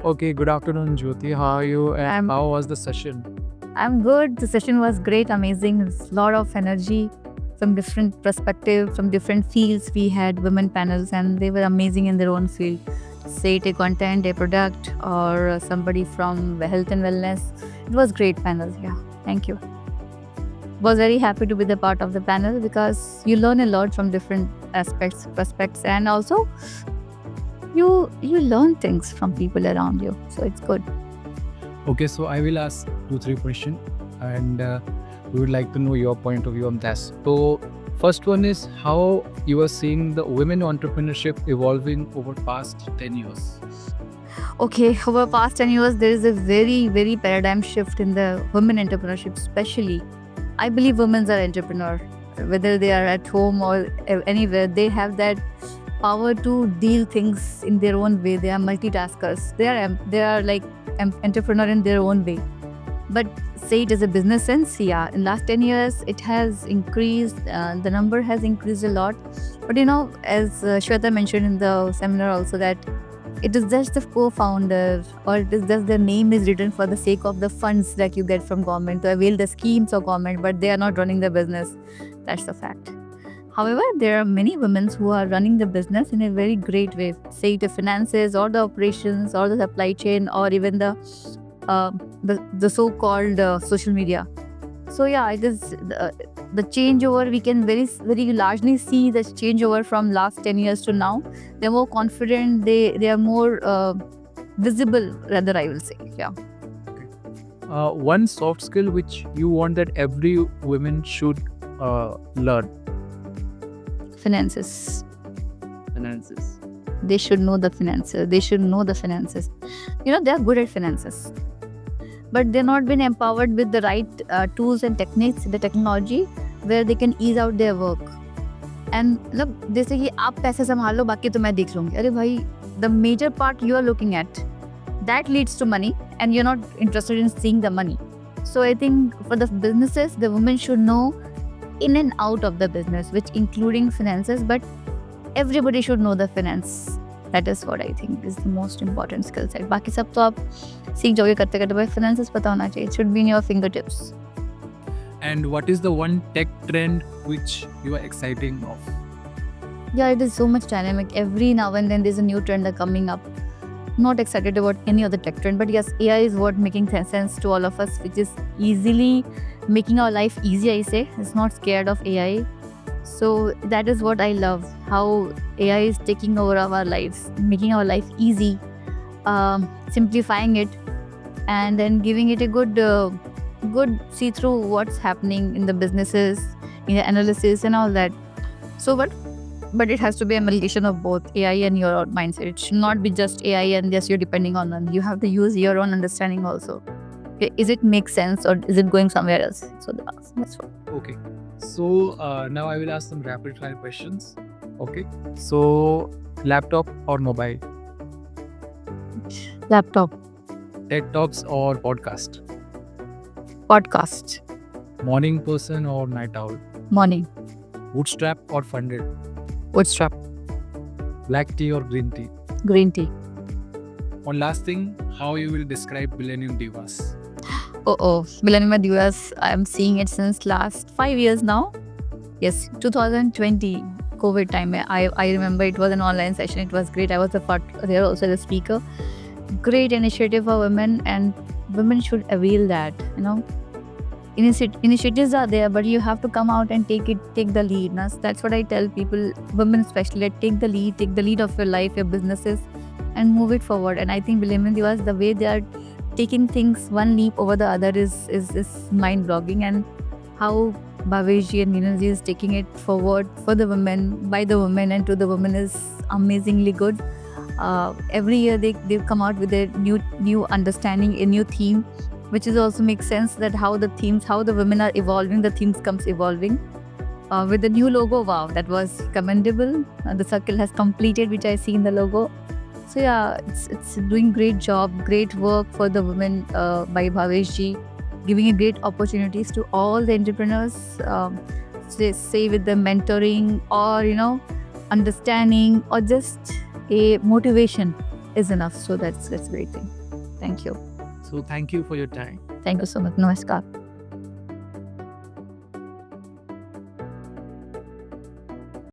Okay, good afternoon, Jyoti. How are you? And I'm how was the session? I'm good. The session was great, amazing. It's a lot of energy from different perspectives, from different fields. We had women panels, and they were amazing in their own field. Say it a content, a product, or somebody from health and wellness. It was great panels. Yeah, thank you. Was very happy to be the part of the panel because you learn a lot from different aspects, perspectives, and also you learn things from people around you. So it's good. Okay, so I will ask 2-3 questions, and we would like to know your point of view on this. So, first one is how you are seeing the women entrepreneurship evolving over past 10 years. Okay, over past 10 years, there is a very paradigm shift in the women entrepreneurship, especially. I believe women are entrepreneur, whether they are at home or anywhere. They have that power to deal things in their own way. They are multitaskers. They are like entrepreneur in their own way. But say it as a business sense, yeah. In last 10 years, it has increased. The number has increased a lot. But as Shweta mentioned in the seminar also that it is just the co-founder or it is just their name is written for the sake of the funds that you get from government to avail the schemes of government, but they are not running the business. That's the fact. However, there are many women who are running the business in a very great way, say the finances or the operations or the supply chain or even the so-called social media. So yeah, it is the changeover. We can very largely see the changeover from last 10 years to now. They're more confident. They are more visible. Rather, I will say, yeah. One soft skill which you want that every woman should learn. Finances. Finances. They should know the finances. They should know the finances. They are good at finances, but they're not been empowered with the right tools and techniques, the technology, where they can ease out their work. And look, जैसे कि आप पैसे संभाल लो बाकी तो मैं देख लूँगी. अरे भाई, the major part you are looking at, that leads to money and you're not interested in seeing the money. So I think for the businesses, the women should know in and out of the business, which including finances, but everybody should know the finance. That is what I think is the most important skill set. बाकी सब तो आप सीख जाओगे करते करते, भाई finances पता होना चाहिए. It should be in your fingertips. And what is the one tech trend which you are exciting of? Yeah, it is so much dynamic. Every now and then there's a new trend that coming up. Not excited about any other tech trend, but yes, AI is what making sense to all of us, which is easily making our life easy. I say it's not scared of AI. So that is what I love. How AI is taking over our lives, making our life easy, simplifying it, and then giving it a good see through what's happening in the businesses, in the analysis and all that. So but it has to be a amalgamation of both AI and your own mindset. It should not be just AI and just you're depending on them. You have to use your own understanding also. Okay, is it make sense or is it going somewhere else? So that's what. Okay. So now I will ask some rapid fire questions. Okay. So laptop or mobile? Laptop. TED Talks or podcast? Podcast. Morning person or night owl? Morning. Bootstrap or funded? Bootstrap. Black tea or green tea? Green tea. One last thing, how you will describe Millennium Divas? Millennium Divas, I'm seeing it since last 5 years now. Yes, 2020 COVID time. I remember it was an online session. It was great. I was a part there also the speaker. Great initiative for women, and women should avail that. Initiatives are there, but you have to come out and take the lead. That's what I tell people, women especially, take the lead of your life, your businesses, and move it forward. And I think Millennium Divas, the way they are taking things one leap over the other is mind-boggling, and how Bhavesh and Meenal ji is taking it forward for the women, by the women, and to the women is amazingly good. Every year they come out with a new understanding, a new theme, which is also makes sense that how the women are evolving, the themes comes evolving. With the new logo, wow, that was commendable. The circle has completed, which I see in the logo. So yeah, it's doing great job, great work for the women by Bhavesh ji, giving a great opportunities to all the entrepreneurs. Say with the mentoring or understanding or just a motivation. is enough. So that's a great thing. Thank you. So thank you for your time. Thank you so much. Namaskar.